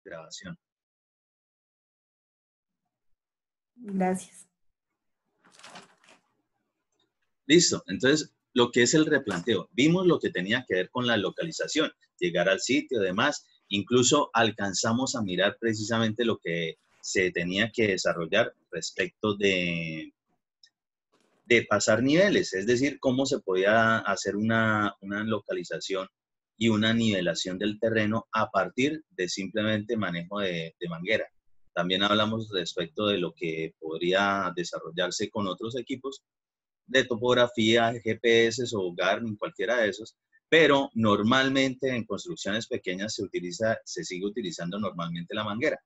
grabación. Gracias. Listo, entonces lo que es el replanteo, vimos lo que tenía que ver con la localización, llegar al sitio, demás, incluso alcanzamos a mirar precisamente lo que se tenía que desarrollar respecto de pasar niveles, es decir, cómo se podía hacer una localización y una nivelación del terreno a partir de simplemente manejo de manguera. También hablamos respecto de lo que podría desarrollarse con otros equipos de topografía, GPS o Garmin, cualquiera de esos, pero normalmente en construcciones pequeñas se sigue utilizando normalmente la manguera.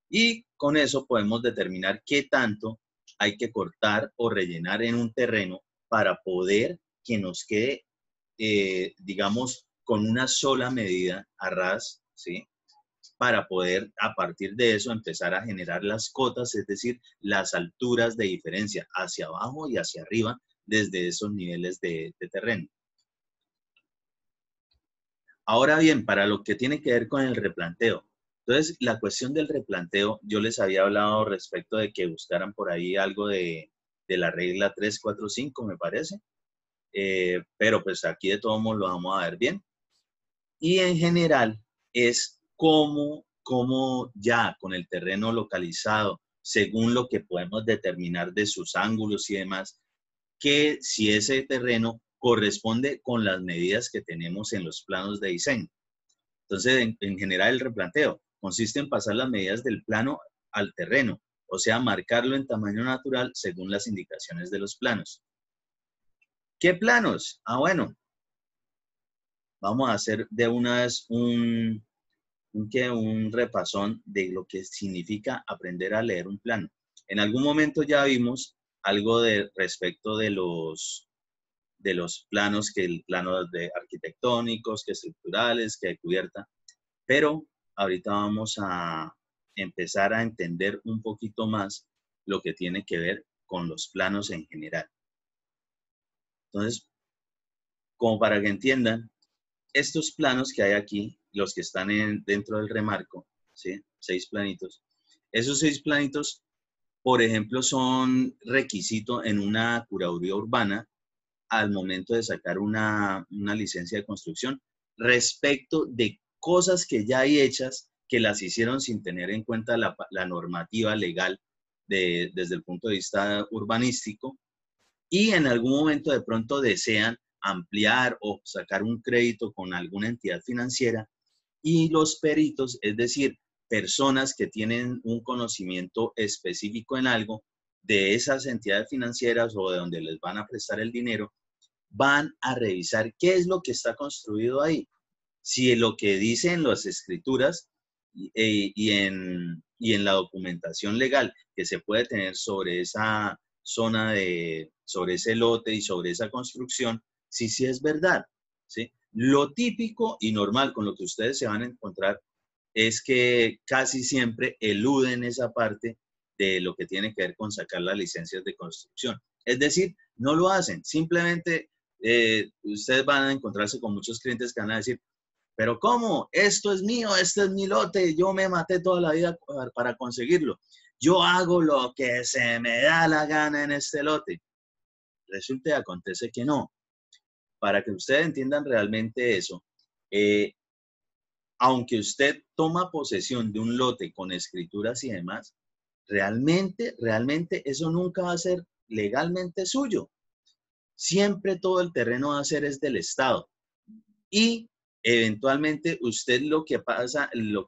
Y con eso podemos determinar qué tanto hay que cortar o rellenar en un terreno para poder que nos quede, digamos, con una sola medida a ras, ¿sí? Para poder a partir de eso empezar a generar las cotas, es decir, las alturas de diferencia hacia abajo y hacia arriba desde esos niveles de terreno. Ahora bien, para lo que tiene que ver con el replanteo. Entonces, la cuestión del replanteo, yo les había hablado respecto de que buscaran por ahí algo de la regla 345, me parece. Pero pues aquí de todos modos lo vamos a ver bien. Y en general es cómo ya con el terreno localizado, según lo que podemos determinar de sus ángulos y demás, que si ese terreno corresponde con las medidas que tenemos en los planos de diseño. Entonces, en general, el replanteo consiste en pasar las medidas del plano al terreno, o sea, marcarlo en tamaño natural según las indicaciones de los planos. ¿Qué planos? Ah, bueno, vamos a hacer de una vez un repasón de lo que significa aprender a leer un plano. En algún momento ya vimos algo respecto de los planos, que el plano de arquitectónicos, que estructurales, que de cubierta, pero ahorita vamos a empezar a entender un poquito más lo que tiene que ver con los planos en general. Entonces, como para que entiendan, estos planos que hay aquí, los que están dentro del remarco, ¿sí? 6 planitos. Esos 6 planitos, por ejemplo, son requisito en una curaduría urbana al momento de sacar una licencia de construcción respecto de cosas que ya hay hechas que las hicieron sin tener en cuenta la normativa legal desde el punto de vista urbanístico, y en algún momento de pronto desean ampliar o sacar un crédito con alguna entidad financiera, y los peritos, es decir, personas que tienen un conocimiento específico en algo de esas entidades financieras o de donde les van a prestar el dinero, van a revisar qué es lo que está construido ahí. Si lo que dicen las escrituras y en la documentación legal que se puede tener sobre esa zona, sobre ese lote y sobre esa construcción, sí es verdad, ¿sí? Lo típico y normal con lo que ustedes se van a encontrar es que casi siempre eluden esa parte de lo que tiene que ver con sacar las licencias de construcción. Es decir, no lo hacen, simplemente ustedes van a encontrarse con muchos clientes que van a decir, pero ¿cómo? Esto es mío, este es mi lote, yo me maté toda la vida para conseguirlo. Yo hago lo que se me da la gana en este lote. Resulta y acontece que no. Para que ustedes entiendan realmente eso, aunque usted toma posesión de un lote con escrituras y demás, realmente eso nunca va a ser legalmente suyo. Siempre todo el terreno va a ser es del Estado. Y eventualmente usted lo que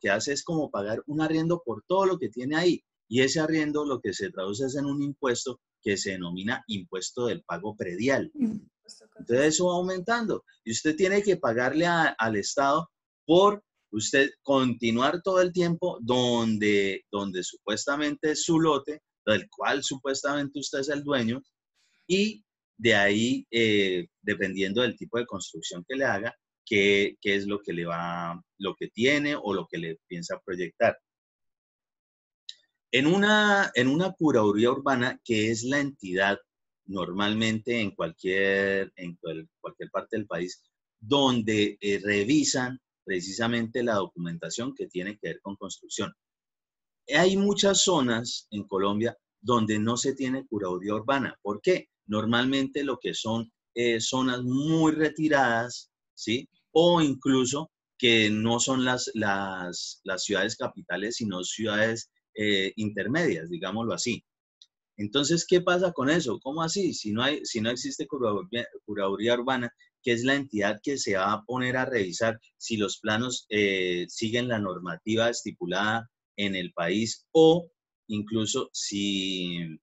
hace es como pagar un arriendo por todo lo que tiene ahí. Y ese arriendo lo que se traduce es en un impuesto que se denomina impuesto del pago predial. Entonces eso va aumentando. Y usted tiene que pagarle al Estado por usted continuar todo el tiempo donde supuestamente es su lote, del cual supuestamente usted es el dueño, y de ahí, dependiendo del tipo de construcción que le haga, qué es lo que tiene o lo que le piensa proyectar. En una curaduría urbana, que es la entidad normalmente en cualquier parte del país, donde revisan precisamente la documentación que tiene que ver con construcción. Hay muchas zonas en Colombia donde no se tiene curaduría urbana. ¿Por qué? Normalmente lo que son zonas muy retiradas, ¿sí? O incluso que no son las ciudades capitales, sino ciudades intermedias, digámoslo así. Entonces, ¿qué pasa con eso? ¿Cómo así? Si no existe curaduría urbana, que es la entidad que se va a poner a revisar si los planos siguen la normativa estipulada en el país o incluso si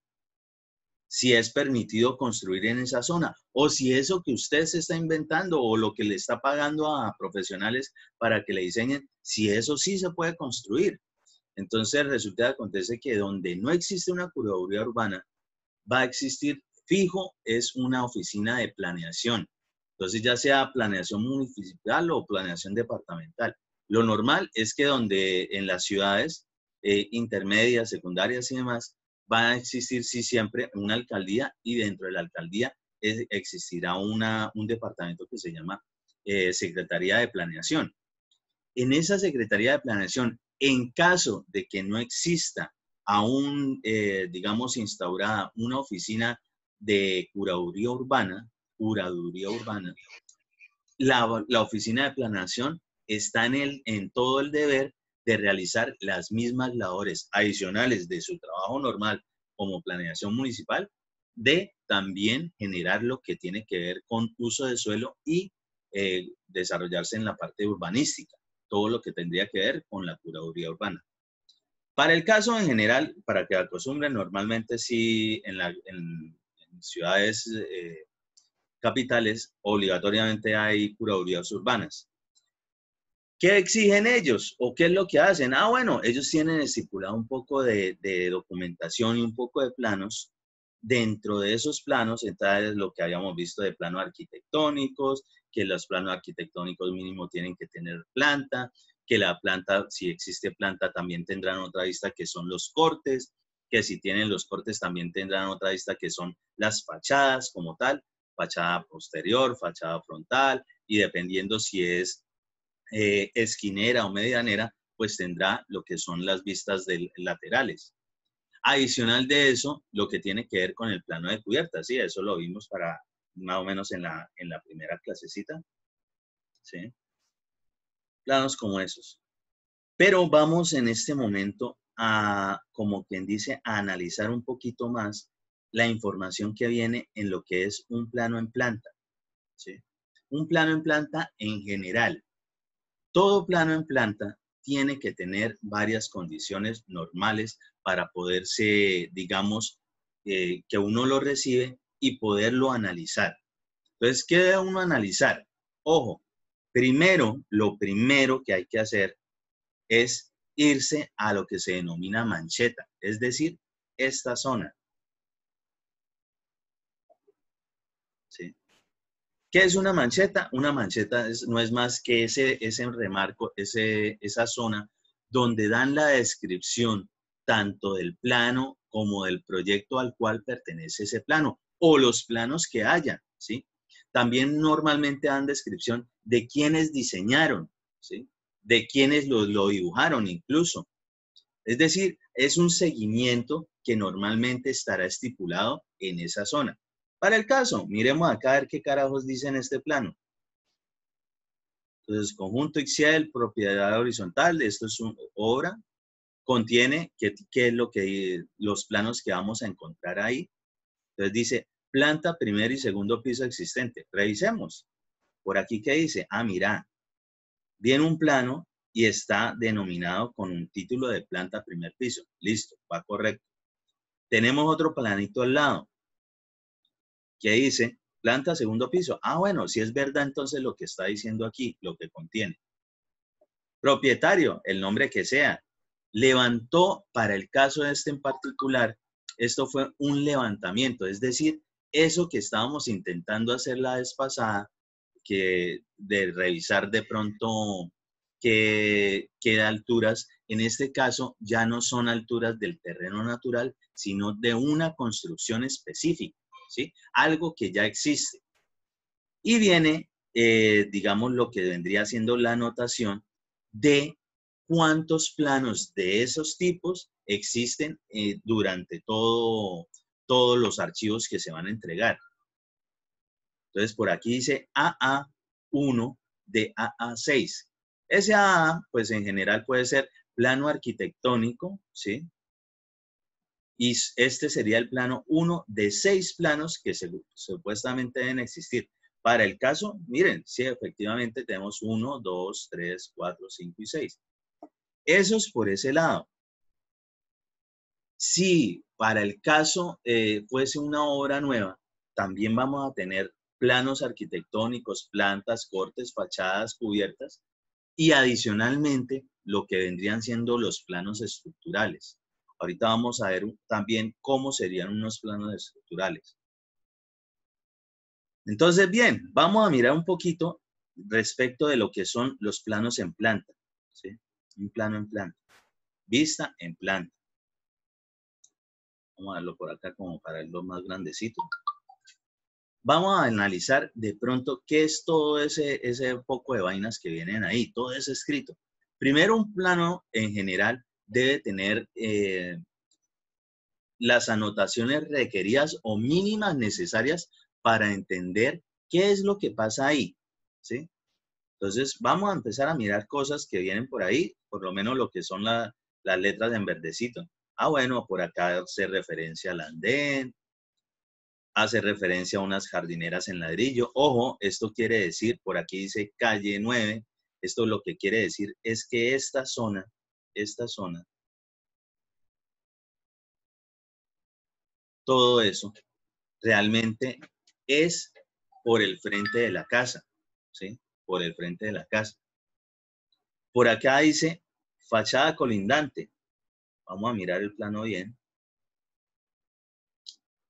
es permitido construir en esa zona o si eso que usted se está inventando o lo que le está pagando a profesionales para que le diseñen, si eso sí se puede construir. Entonces resulta que acontece que donde no existe una curaduría urbana, va a existir fijo, es una oficina de planeación. Entonces ya sea planeación municipal o planeación departamental. Lo normal es que donde en las ciudades intermedias, secundarias y demás, va a existir sí siempre una alcaldía y dentro de la alcaldía existirá un departamento que se llama Secretaría de Planeación. En esa Secretaría de Planeación, en caso de que no exista aún, digamos, instaurada una oficina de curaduría urbana, la oficina de planeación está en todo el deber de realizar las mismas labores adicionales de su trabajo normal como planeación municipal, de también generar lo que tiene que ver con uso de suelo y desarrollarse en la parte urbanística, todo lo que tendría que ver con la curaduría urbana. Para el caso en general, para que acostumbren, normalmente sí en ciudades capitales obligatoriamente hay curadurías urbanas. ¿Qué exigen ellos o qué es lo que hacen? Ah, bueno, ellos tienen estipulado un poco de documentación y un poco de planos. Dentro de esos planos, entonces lo que habíamos visto de planos arquitectónicos, que los planos arquitectónicos mínimo tienen que tener planta, que la planta, si existe planta, también tendrán otra vista que son los cortes, que si tienen los cortes también tendrán otra vista que son las fachadas como tal, fachada posterior, fachada frontal, y dependiendo si es esquinera o medianera, pues tendrá lo que son las vistas laterales. Adicional de eso, lo que tiene que ver con el plano de cubierta, sí, eso lo vimos para más o menos en la primera clasecita, ¿sí? Planos como esos. Pero vamos en este momento a, como quien dice, a analizar un poquito más la información que viene en lo que es un plano en planta, ¿sí? Un plano en planta en general. Todo plano en planta tiene que tener varias condiciones normales para poderse, digamos, que uno lo recibe y poderlo analizar. Entonces, ¿qué debe uno analizar? Ojo, primero, lo primero que hay que hacer es irse a lo que se denomina mancheta, es decir, esta zona. ¿Sí? ¿Qué es una mancheta? Una mancheta no es más que ese remarco, esa zona donde dan la descripción tanto del plano como del proyecto al cual pertenece ese plano o los planos que haya, ¿sí? También normalmente dan descripción de quiénes diseñaron, ¿sí? De quiénes lo dibujaron incluso. Es decir, es un seguimiento que normalmente estará estipulado en esa zona. Para el caso, miremos acá a ver qué carajos dice en este plano. Entonces, conjunto Ixiel, propiedad horizontal, esto es una obra, contiene qué es lo que los planos que vamos a encontrar ahí. Entonces dice, planta, primer y segundo piso existente. Revisemos. Por aquí, ¿qué dice? Ah, mira, viene un plano y está denominado con un título de planta, primer piso. Listo, va correcto. Tenemos otro planito al lado que dice planta, segundo piso. Ah, bueno, si es verdad entonces lo que está diciendo aquí, lo que contiene. Propietario, el nombre que sea. Levantó, para el caso de este en particular, esto fue un levantamiento, es decir, eso que estábamos intentando hacer la vez pasada, que de revisar de pronto qué alturas, en este caso ya no son alturas del terreno natural, sino de una construcción específica, ¿sí? Algo que ya existe. Y viene digamos, lo que vendría siendo la anotación de cuántos planos de esos tipos existen durante todos los archivos que se van a entregar. Entonces, por aquí dice AA1 de AA6. Ese AA, pues en general puede ser plano arquitectónico, ¿sí? Y este sería el plano 1 de 6 planos que supuestamente deben existir. Para el caso, miren, sí, efectivamente tenemos 1, 2, 3, 4, 5 y 6. Eso es por ese lado. Si para el caso fuese una obra nueva, también vamos a tener planos arquitectónicos, plantas, cortes, fachadas, cubiertas y adicionalmente lo que vendrían siendo los planos estructurales. Ahorita vamos a ver también cómo serían unos planos estructurales. Entonces, bien, vamos a mirar un poquito respecto de lo que son los planos en planta, ¿sí? Un plano en planta. Vista en planta. Vamos a verlo por acá como para verlo más grandecito. Vamos a analizar de pronto qué es todo ese poco de vainas que vienen ahí, todo ese escrito. Primero, un plano en general debe tener las anotaciones requeridas o mínimas necesarias para entender qué es lo que pasa ahí, ¿sí? Entonces, vamos a empezar a mirar cosas que vienen por ahí, por lo menos lo que son las letras en verdecito. Ah, bueno, por acá hace referencia al andén, hace referencia a unas jardineras en ladrillo. Ojo, esto quiere decir, por aquí dice calle 9, esto lo que quiere decir es que esta zona, todo eso, realmente es por el frente de la casa, ¿sí? Por el frente de la casa. Por acá dice fachada colindante. Vamos a mirar el plano bien.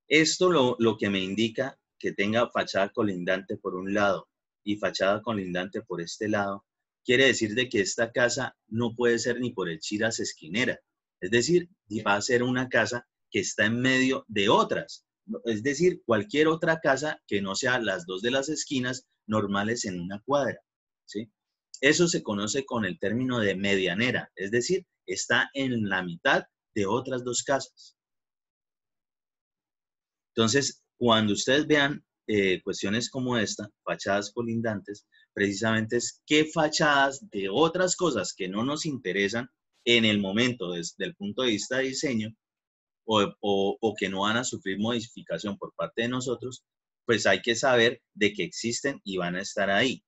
Esto lo que me indica que tenga fachada colindante por un lado y fachada colindante por este lado, quiere decir de que esta casa no puede ser ni por el Chiras esquinera. Es decir, va a ser una casa que está en medio de otras. Es decir, cualquier otra casa que no sea las dos de las esquinas normales en una cuadra, ¿sí? Eso se conoce con el término de medianera, es decir, está en la mitad de otras dos casas. Entonces, cuando ustedes vean cuestiones como esta, fachadas colindantes, precisamente es qué fachadas de otras cosas que no nos interesan en el momento desde el punto de vista de diseño o que no van a sufrir modificación por parte de nosotros, pues hay que saber de que existen y van a estar ahí.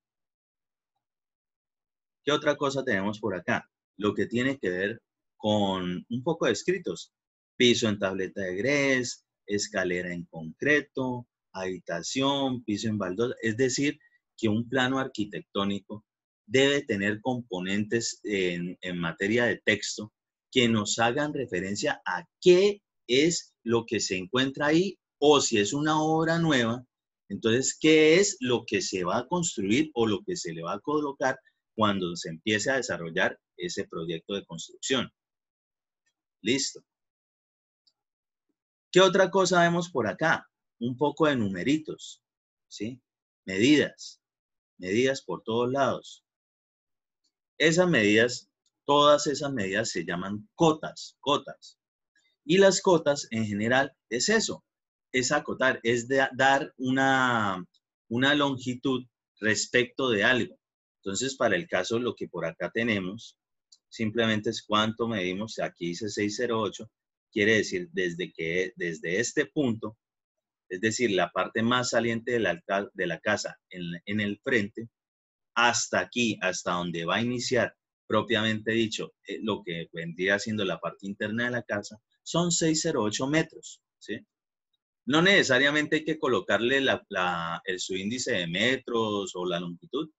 ¿Qué otra cosa tenemos por acá? Lo que tiene que ver con un poco de escritos. Piso en tableta de grés, escalera en concreto, habitación, piso en baldosa. Es decir, que un plano arquitectónico debe tener componentes en materia de texto que nos hagan referencia a qué es lo que se encuentra ahí o si es una obra nueva, entonces, ¿qué es lo que se va a construir o lo que se le va a colocar cuando se empiece a desarrollar ese proyecto de construcción? Listo. ¿Qué otra cosa vemos por acá? Un poco de numeritos, ¿sí? Medidas por todos lados. Esas medidas, todas esas medidas se llaman cotas. Y las cotas en general es eso, es acotar, es dar una longitud respecto de algo. Entonces, para el caso, lo que por acá tenemos, simplemente es cuánto medimos. Aquí dice 608, quiere decir desde este punto, es decir, la parte más saliente de la casa en el frente, hasta aquí, hasta donde va a iniciar, propiamente dicho, lo que vendría siendo la parte interna de la casa, son 608 metros, ¿sí? No necesariamente hay que colocarle el subíndice de metros o la longitud,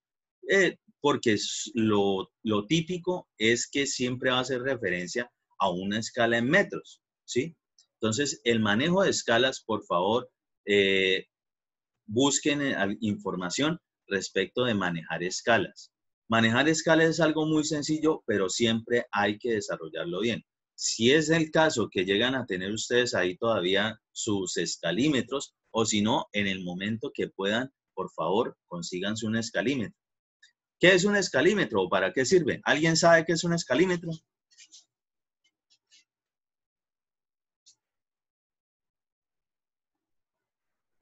porque lo típico es que siempre va a hacer referencia a una escala en metros, ¿sí? Entonces, el manejo de escalas, por favor, busquen información respecto de manejar escalas. Manejar escalas es algo muy sencillo, pero siempre hay que desarrollarlo bien. Si es el caso que llegan a tener ustedes ahí todavía sus escalímetros, o si no, en el momento que puedan, por favor, consíganse un escalímetro. ¿Qué es un escalímetro o para qué sirve? ¿Alguien sabe qué es un escalímetro?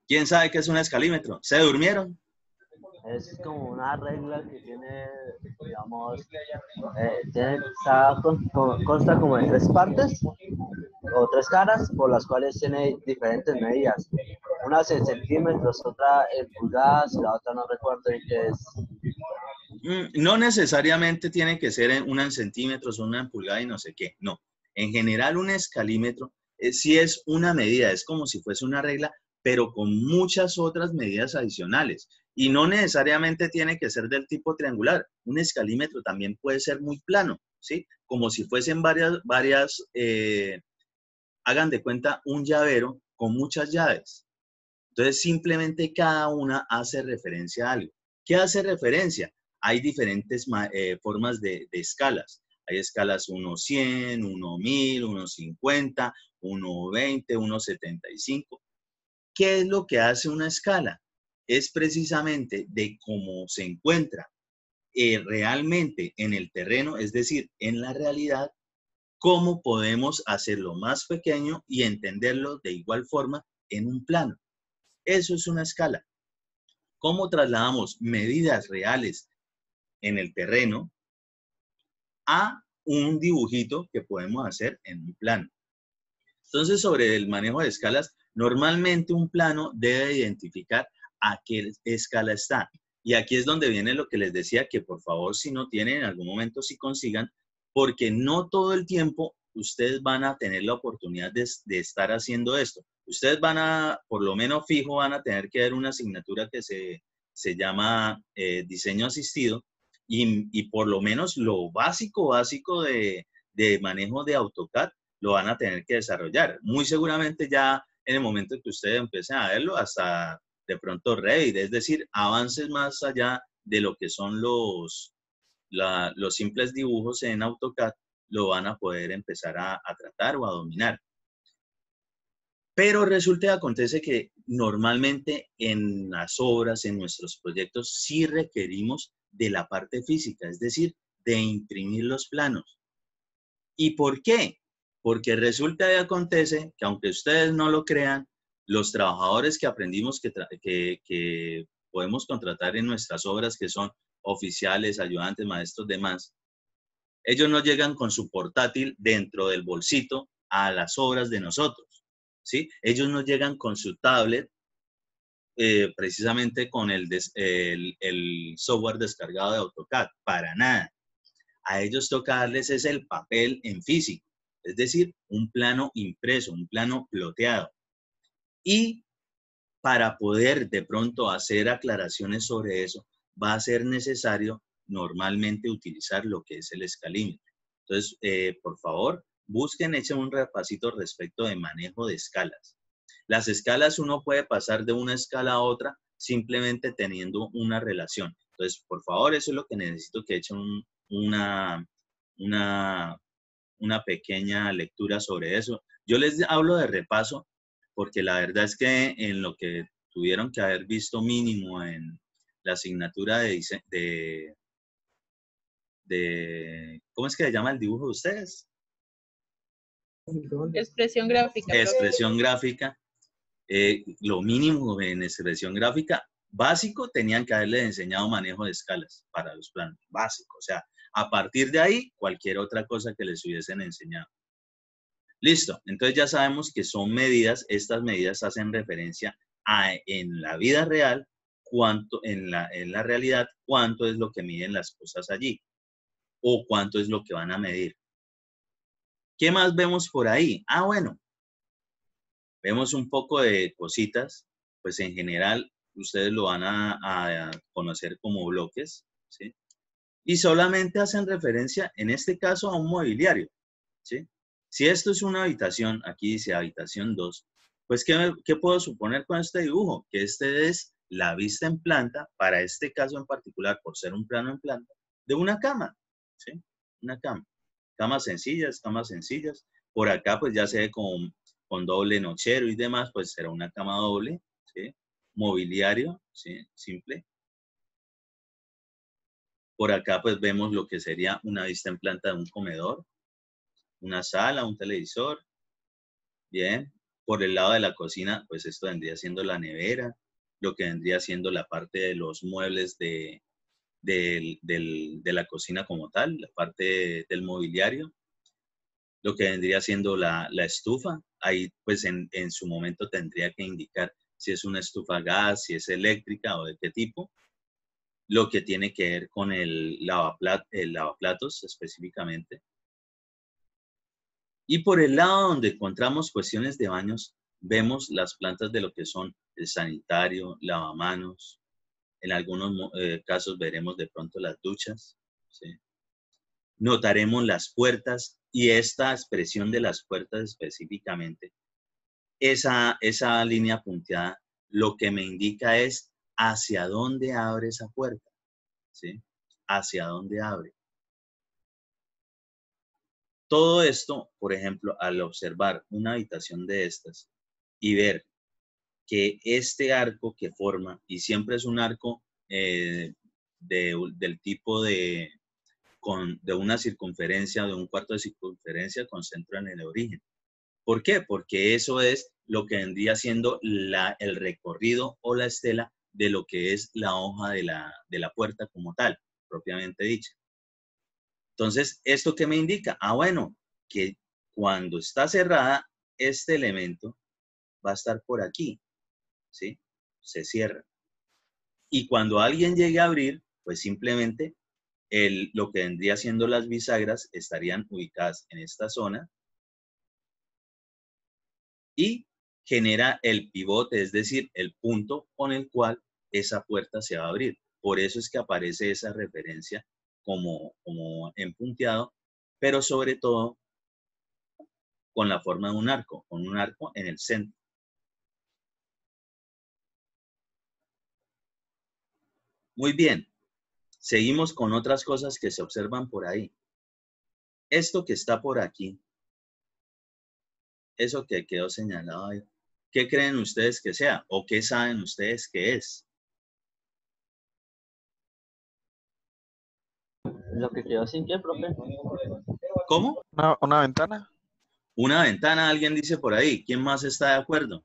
¿Quién sabe qué es un escalímetro? ¿Se durmieron? Es como una regla que tiene, digamos, consta como de tres partes o tres caras por las cuales tiene diferentes medidas. Una es en centímetros, otra en pulgadas y la otra no recuerdo en qué es. No necesariamente tiene que ser una en centímetros, una en pulgada y no sé qué. No. En general, un escalímetro sí es una medida, es como si fuese una regla, pero con muchas otras medidas adicionales. Y no necesariamente tiene que ser del tipo triangular. Un escalímetro también puede ser muy plano, ¿sí? Como si fuesen hagan de cuenta, un llavero con muchas llaves. Entonces, simplemente cada una hace referencia a algo. ¿Qué hace referencia? Hay diferentes formas de escalas. Hay escalas 1-100, 1-1000, 1-50, 1-20, 1-75. ¿Qué es lo que hace una escala? Es precisamente de cómo se encuentra realmente en el terreno, es decir, en la realidad, cómo podemos hacerlo más pequeño y entenderlo de igual forma en un plano. Eso es una escala. ¿Cómo trasladamos medidas reales en el terreno a un dibujito que podemos hacer en un plano? Entonces, sobre el manejo de escalas, normalmente un plano debe identificar a qué escala está. Y aquí es donde viene lo que les decía, que por favor, si no tienen, en algún momento sí consigan, porque no todo el tiempo ustedes van a tener la oportunidad de estar haciendo esto. Ustedes van a, por lo menos fijo, van a tener que ver una asignatura que se llama diseño asistido y por lo menos lo básico de manejo de AutoCAD lo van a tener que desarrollar. Muy seguramente ya en el momento que ustedes empiecen a verlo, hasta de pronto Revit, es decir, avances más allá de lo que son los simples dibujos en AutoCAD, lo van a poder empezar a tratar o a dominar. Pero resulta y acontece que normalmente en las obras, en nuestros proyectos, sí requerimos de la parte física, es decir, de imprimir los planos. ¿Y por qué? Porque resulta y acontece que aunque ustedes no lo crean, los trabajadores que aprendimos que podemos contratar en nuestras obras, que son oficiales, ayudantes, maestros, demás, ellos no llegan con su portátil dentro del bolsito a las obras de nosotros, ¿sí? Ellos no llegan con su tablet, precisamente con el software descargado de AutoCAD, para nada. A ellos toca darles es el papel en físico, es decir, un plano impreso, un plano ploteado. Y para poder de pronto hacer aclaraciones sobre eso, va a ser necesario normalmente utilizar lo que es el escalímetro. Entonces, por favor, busquen, echen un repasito respecto de manejo de escalas. Las escalas uno puede pasar de una escala a otra simplemente teniendo una relación. Entonces, por favor, eso es lo que necesito que echen una pequeña lectura sobre eso. Yo les hablo de repaso porque la verdad es que en lo que tuvieron que haber visto mínimo en la asignatura ¿cómo es que se llama el dibujo de ustedes? Expresión gráfica. Expresión gráfica. Lo mínimo en expresión gráfica básico tenían que haberles enseñado manejo de escalas para los planos. Básico. O sea, a partir de ahí, cualquier otra cosa que les hubiesen enseñado. Listo. Entonces ya sabemos que son medidas. Estas medidas hacen referencia a en la vida real, en la realidad, cuánto es lo que miden las cosas allí o cuánto es lo que van a medir. ¿Qué más vemos por ahí? Ah, bueno, vemos un poco de cositas, pues en general ustedes lo van a conocer como bloques, ¿sí? Y solamente hacen referencia, en este caso, a un mobiliario, ¿sí? Si esto es una habitación, aquí dice habitación 2, pues ¿qué puedo suponer con este dibujo? Que este es la vista en planta, para este caso en particular, por ser un plano en planta, de una cama, ¿sí? Una cama. Camas sencillas, camas sencillas. Por acá pues ya se ve con doble nochero y demás, pues será una cama doble, ¿sí? mobiliario, ¿sí? Simple. Por acá pues vemos lo que sería una vista en planta de un comedor, una sala, un televisor. Bien. Por el lado de la cocina, pues esto vendría siendo la nevera, lo que vendría siendo la parte de los muebles de la cocina como tal, la parte del mobiliario, lo que vendría siendo la estufa. Ahí pues en su momento tendría que indicar si es una estufa a gas, si es eléctrica o de qué tipo. Lo que tiene que ver con el lavaplatos específicamente. Y por el lado donde encontramos cuestiones de baños, vemos las plantas de lo que son el sanitario, lavamanos. En algunos casos veremos de pronto las duchas, ¿sí? Notaremos las puertas y esta expresión de las puertas específicamente, esa línea punteada, lo que me indica es hacia dónde abre esa puerta, ¿sí? Hacia dónde abre. Todo esto, por ejemplo, al observar una habitación de estas y ver que este arco que forma, y siempre es un arco del tipo de una circunferencia, de un cuarto de circunferencia con centro en el origen. ¿Por qué? Porque eso es lo que vendría siendo el recorrido o la estela de lo que es la hoja de la puerta como tal, propiamente dicha. Entonces, ¿esto qué me indica? Ah, bueno, que cuando está cerrada, este elemento va a estar por aquí, ¿sí? Se cierra. Y cuando alguien llegue a abrir, pues simplemente lo que vendría siendo las bisagras estarían ubicadas en esta zona y genera el pivote, es decir, el punto con el cual esa puerta se va a abrir. Por eso es que aparece esa referencia como en punteado, pero sobre todo con la forma de un arco, con un arco en el centro. Muy bien, seguimos con otras cosas que se observan por ahí. Esto que está por aquí, eso que quedó señalado ahí, ¿qué creen ustedes que sea? ¿O qué saben ustedes que es? Lo que quedó sin qué, profe. ¿Cómo? Una ventana. Una ventana, alguien dice por ahí. ¿Quién más está de acuerdo?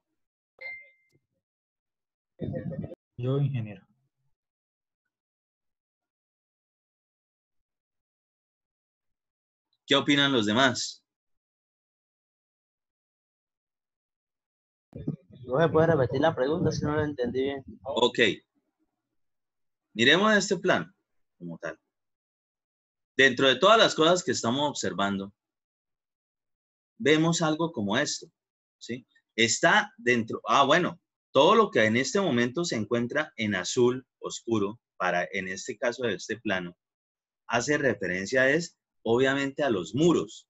Yo, ingeniero. ¿Qué opinan los demás? ¿No se puede repetir la pregunta si no lo entendí bien? Ok. Miremos este plan como tal. Dentro de todas las cosas que estamos observando, vemos algo como esto, ¿sí? Está dentro, bueno, todo lo que en este momento se encuentra en azul oscuro, en este caso de este plano, hace referencia obviamente a los muros.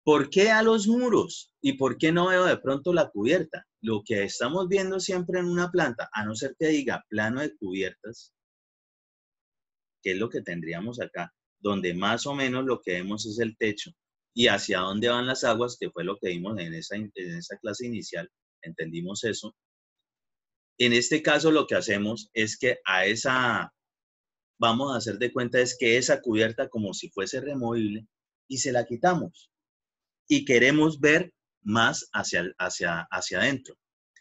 ¿Por qué a los muros? ¿Y por qué no veo de pronto la cubierta? Lo que estamos viendo siempre en una planta, a no ser que diga plano de cubiertas, que es lo que tendríamos acá, donde más o menos lo que vemos es el techo y hacia dónde van las aguas, que fue lo que vimos en esa clase inicial, entendimos eso. En este caso lo que hacemos es que vamos a hacer de cuenta es que esa cubierta como si fuese removible y se la quitamos y queremos ver más hacia adentro.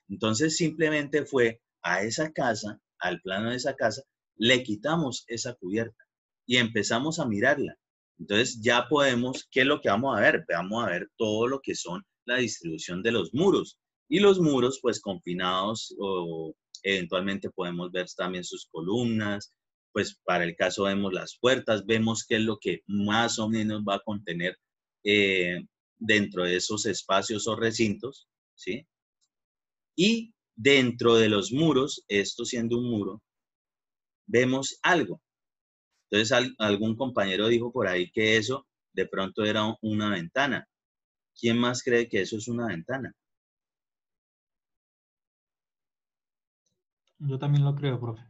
Entonces simplemente fue a esa casa, al plano de esa casa, le quitamos esa cubierta y empezamos a mirarla. Entonces ya podemos, ¿qué es lo que vamos a ver? Vamos a ver todo lo que son la distribución de los muros. Y los muros pues confinados o eventualmente podemos ver también sus columnas. Pues para el caso vemos las puertas, vemos qué es lo que más o menos va a contener dentro de esos espacios o recintos, ¿sí? Y dentro de los muros, esto siendo un muro, vemos algo. Entonces algún compañero dijo por ahí que eso de pronto era una ventana. ¿Quién más cree que eso es una ventana? Yo también lo creo, profe.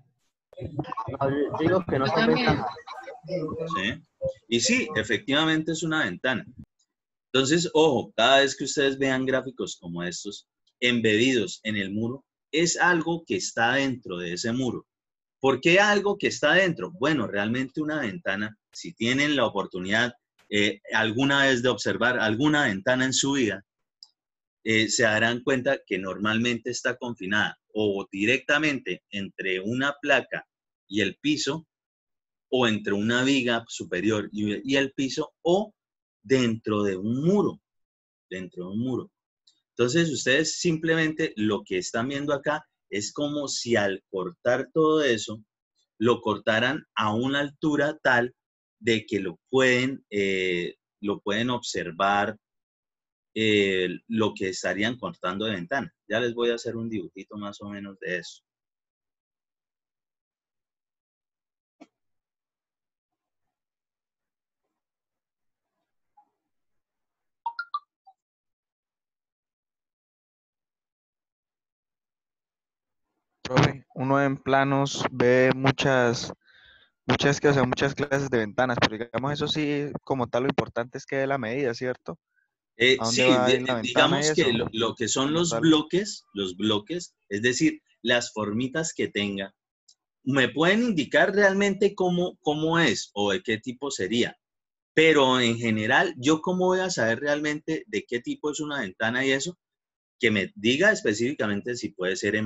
No, digo que no son ventanas. ¿Sí? Y sí, efectivamente es una ventana. Entonces, ojo, cada vez que ustedes vean gráficos como estos, embebidos en el muro, es algo que está dentro de ese muro. ¿Por qué algo que está dentro? Bueno, realmente una ventana, si tienen la oportunidad alguna vez de observar alguna ventana en su vida, se darán cuenta que normalmente está confinada o directamente entre una placa y el piso, o entre una viga superior y el piso, o dentro de un muro, dentro de un muro. Entonces, ustedes simplemente lo que están viendo acá es como si al cortar todo eso, lo cortaran a una altura tal de que lo pueden observar lo que estarían cortando de ventana. Ya les voy a hacer un dibujito más o menos de eso. Profe, uno en planos ve muchas clases de ventanas, pero digamos eso sí, como tal, lo importante es que dé la medida, ¿cierto? ¿A dónde Sí, va a ir la ventana y digamos que eso? lo que son Como tal. los bloques, es decir, las formitas que tenga, me pueden indicar realmente cómo es o de qué tipo sería. Pero en general, ¿yo cómo voy a saber realmente de qué tipo es una ventana y eso? Que me diga específicamente si puede ser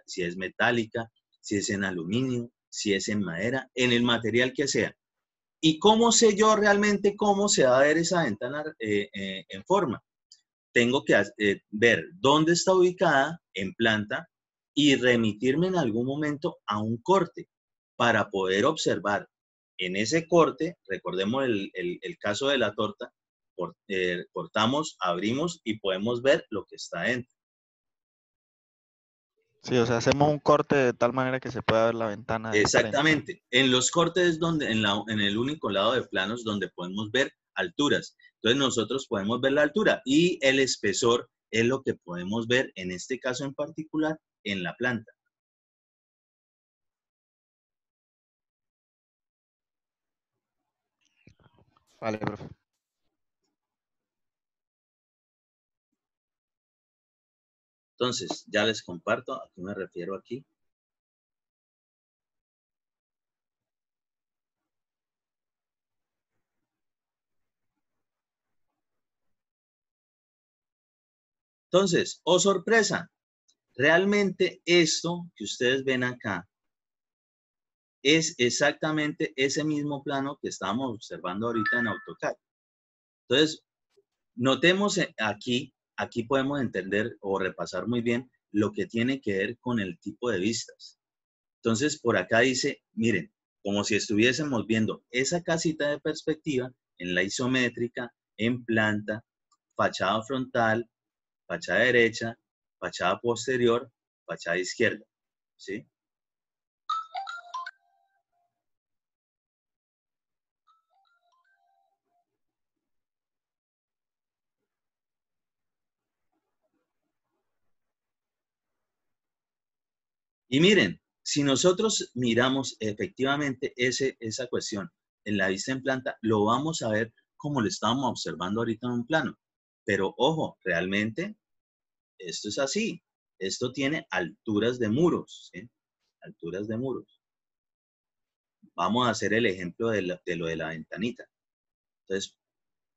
si es metálica, si es en aluminio, si es en madera, en el material que sea. ¿Y cómo sé yo realmente cómo se va a ver esa ventana en forma? Tengo que ver dónde está ubicada en planta y remitirme en algún momento a un corte para poder observar en ese corte. Recordemos el caso de la torta, cortamos, abrimos y podemos ver lo que está dentro. Sí, o sea, hacemos un corte de tal manera que se pueda ver la ventana de frente. Exactamente. En los cortes, en el único lado de planos donde podemos ver alturas. Entonces nosotros podemos ver la altura y el espesor es lo que podemos ver en este caso en particular en la planta. Vale, profe. Entonces, ya les comparto, ¿a qué me refiero aquí? Entonces, oh sorpresa, realmente esto que ustedes ven acá es exactamente ese mismo plano que estábamos observando ahorita en AutoCAD. Entonces, notemos aquí podemos entender o repasar muy bien lo que tiene que ver con el tipo de vistas. Entonces, por acá dice, miren, como si estuviésemos viendo esa casita de perspectiva en la isométrica, en planta, fachada frontal, fachada derecha, fachada posterior, fachada izquierda, ¿sí? Y miren, si nosotros miramos efectivamente esa cuestión en la vista en planta, lo vamos a ver como lo estábamos observando ahorita en un plano. Pero ojo, realmente esto es así. Esto tiene alturas de muros, ¿sí? Alturas de muros. Vamos a hacer el ejemplo de lo de la ventanita. Entonces,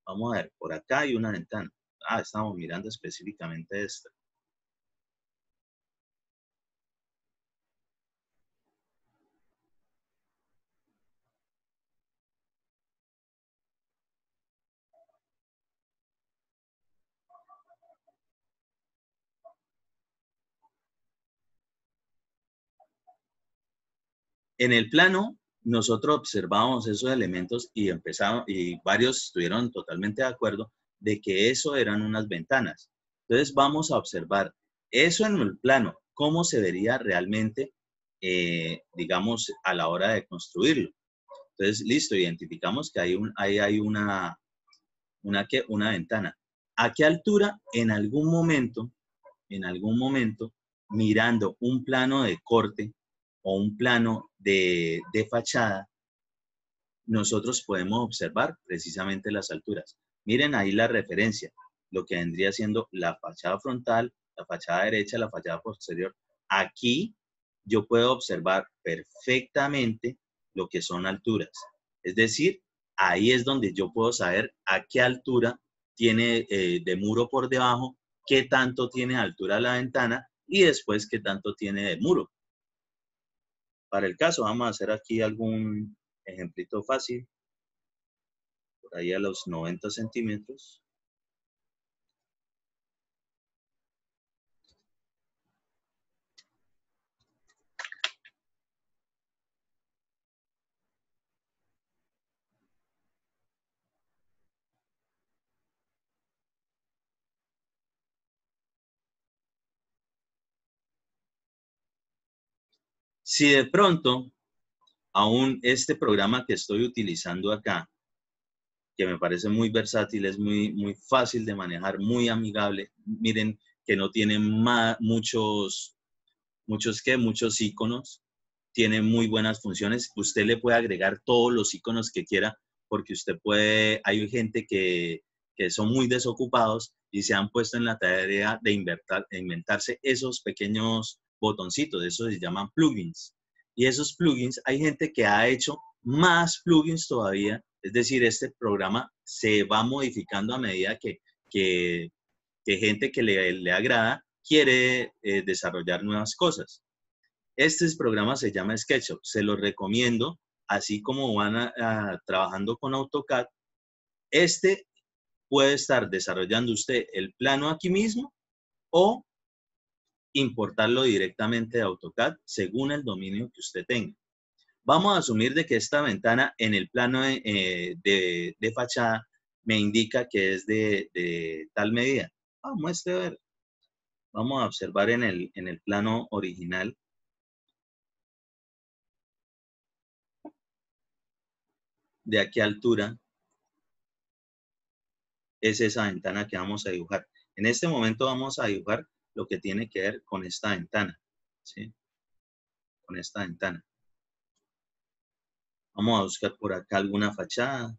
vamos a ver, por acá hay una ventana. Estamos mirando específicamente esta. En el plano, nosotros observamos esos elementos y y varios estuvieron totalmente de acuerdo de que eso eran unas ventanas. Entonces vamos a observar eso en el plano, cómo se vería realmente, digamos, a la hora de construirlo. Entonces, listo, identificamos que ahí hay una ventana. ¿A qué altura? En algún momento, mirando un plano de corte o un plano de fachada, nosotros podemos observar precisamente las alturas. Miren ahí la referencia, lo que vendría siendo la fachada frontal, la fachada derecha, la fachada posterior, Aquí yo puedo observar perfectamente lo que son alturas. Es decir, ahí es donde yo puedo saber a qué altura tiene de muro por debajo, qué tanto tiene de altura la ventana y después qué tanto tiene de muro. Para el caso, vamos a hacer aquí algún ejemplito fácil. Por ahí a los 90 centímetros. Si de pronto, aún este programa que estoy utilizando acá, que me parece muy versátil, es muy fácil de manejar, muy amigable, miren que no tiene muchos iconos, tiene muy buenas funciones, usted le puede agregar todos los iconos que quiera, porque usted puede, hay gente que son muy desocupados y se han puesto en la tarea de inventarse esos pequeños botoncitos, eso se llaman plugins. Y esos plugins, hay gente que ha hecho más plugins todavía, es decir, este programa se va modificando a medida que gente que le agrada quiere desarrollar nuevas cosas. Este programa se llama SketchUp, se lo recomiendo, así como van trabajando con AutoCAD. Este puede estar desarrollando usted el plano aquí mismo o importarlo directamente de AutoCAD según el dominio que usted tenga. Vamos a asumir de que esta ventana en el plano de fachada me indica que es de tal medida. Vamos a ver. Vamos a observar en el plano original. De a qué altura es esa ventana que vamos a dibujar. En este momento vamos a dibujar lo que tiene que ver con esta ventana, ¿sí? Con esta ventana. Vamos a buscar por acá alguna fachada.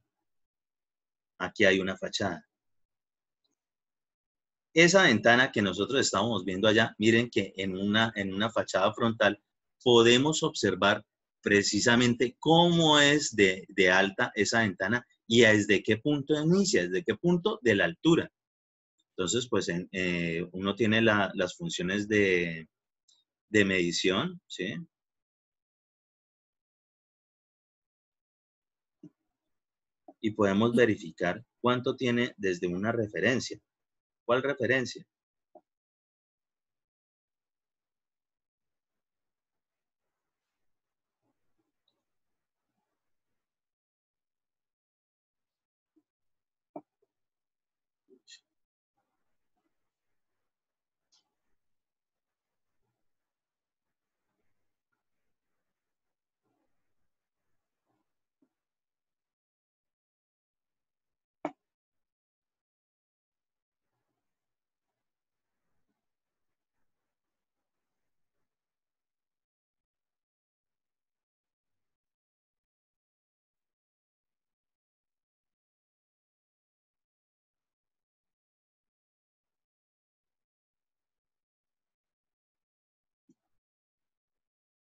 Aquí hay una fachada. Esa ventana que nosotros estamos viendo allá, miren que en una fachada frontal podemos observar precisamente cómo es de alta esa ventana y desde qué punto inicia, desde qué punto de la altura. Entonces, pues uno tiene las funciones de medición, ¿sí? Y podemos verificar cuánto tiene desde una referencia. ¿Cuál referencia?